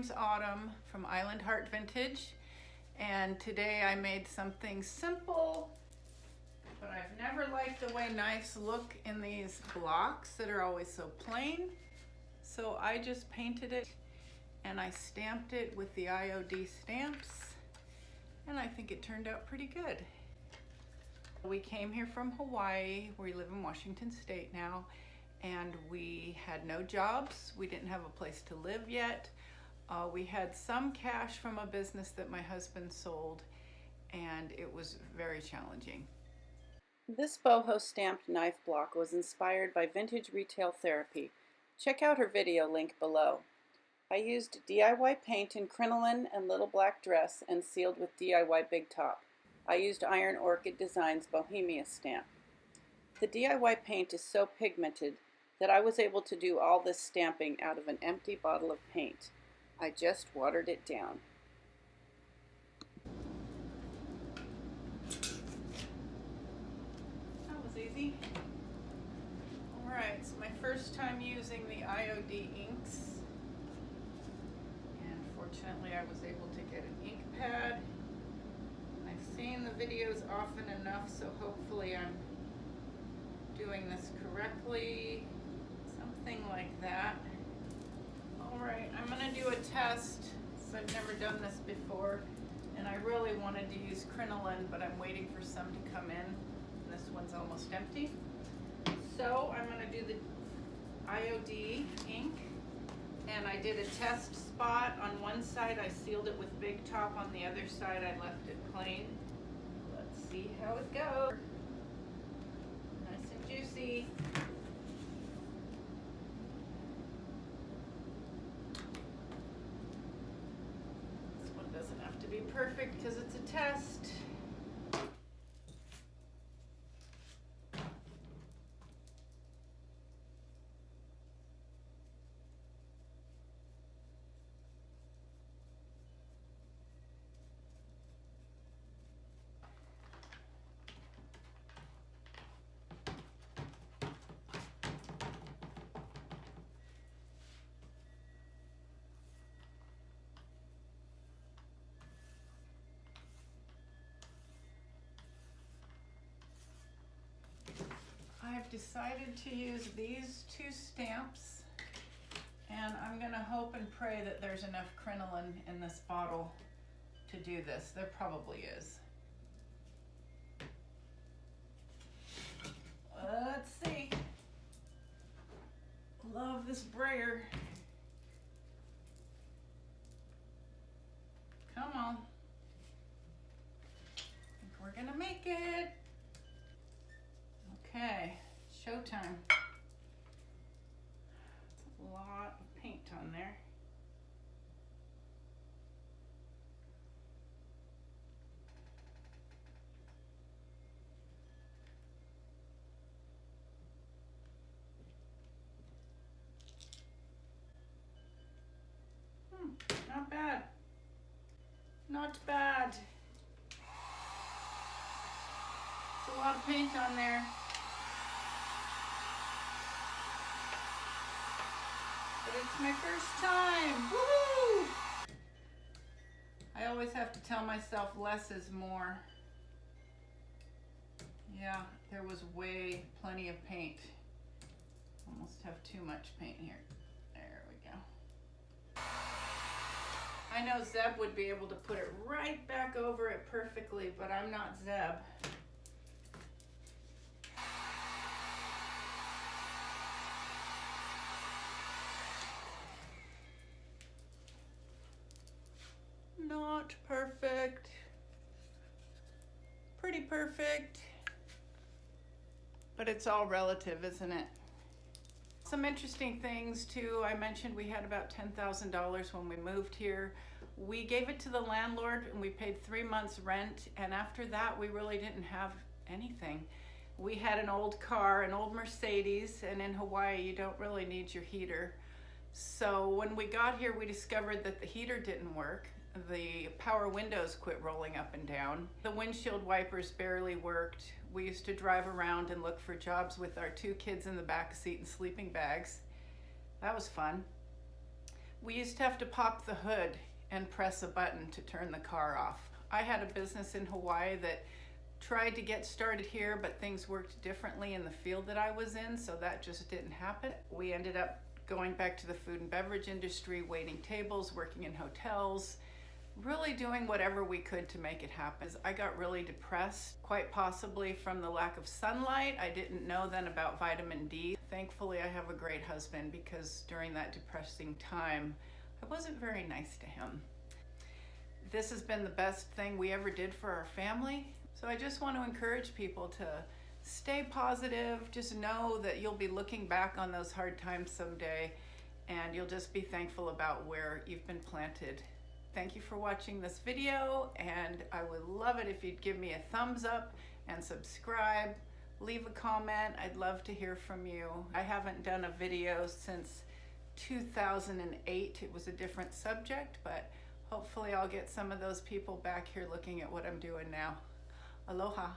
name's Autumn from Island Heart Vintage, and today I made something simple, but I've never liked the way knives look in these blocks that are always so plain. So I just painted it and I stamped it with the IOD stamps, and I think it turned out pretty good. We came here from Hawaii. We live in Washington State now, and we had no jobs. We didn't have a place to live yet. We had some cash from a business that my husband sold, and it was very challenging. This Boho Stamped Knife Block was inspired by vintage retail therapy. Check out her video link below. I used DIY paint in crinoline and little black dress and sealed with DIY Big Top. I used Iron Orchid Designs Bohemia stamp. The DIY paint is so pigmented that I was able to do all this stamping out of an empty bottle of paint. I just watered it down. That was easy. Alright, it's my first time using the IOD inks. And fortunately I was able to get an ink pad. I've seen the videos often enough, so hopefully I'm doing this correctly. Something like that. Alright, I'm going to do a test. So I've never done this before, and I really wanted to use crinoline, but I'm waiting for some to come in. This one's almost empty. So I'm going to do the IOD ink, and I did a test spot. On one side I sealed it with Big Top, on the other side I left it plain. Let's see how it goes. Nice and juicy. This one doesn't have to be perfect because it's a test. I've decided to use these two stamps, and I'm going to hope and pray that there's enough crinoline in this bottle to do this. There probably is. Let's see. Love this brayer. Come on. I think we're going to make it. Okay, showtime. That's a lot of paint on there. Not bad. Not bad. It's a lot of paint on there. But it's my first time. Woohoo! I always have to tell myself less is more. Yeah, there was plenty of paint. Almost have too much paint here. There we go. I know Zeb would be able to put it right back over it perfectly, but I'm not Zeb. Not perfect. Pretty perfect. But it's all relative, isn't it? Some interesting things too. I mentioned we had about $10,000 when we moved here. We gave it to the landlord and we paid 3 months rent, and after that we really didn't have anything. We had an old car, an old Mercedes, and in Hawaii you don't really need your heater. So when we got here we discovered that the heater didn't work. The power windows quit rolling up and down. The windshield wipers barely worked. We used to drive around and look for jobs with our 2 kids in the back seat and sleeping bags. That was fun. We used to have to pop the hood and press a button to turn the car off. I had a business in Hawaii that tried to get started here, but things worked differently in the field that I was in, so that just didn't happen. We ended up going back to the food and beverage industry, waiting tables, working in hotels, really doing whatever we could to make it happen. I got really depressed, quite possibly from the lack of sunlight. I didn't know then about vitamin D. Thankfully, I have a great husband, because during that depressing time, I wasn't very nice to him. This has been the best thing we ever did for our family. So I just want to encourage people to stay positive. Just know that you'll be looking back on those hard times someday, and you'll just be thankful about where you've been planted. Thank you for watching this video, and I would love it if you'd give me a thumbs up and subscribe. Leave a comment. I'd love to hear from you. I haven't done a video since 2008. It was a different subject, but hopefully I'll get some of those people back here looking at what I'm doing now. Aloha.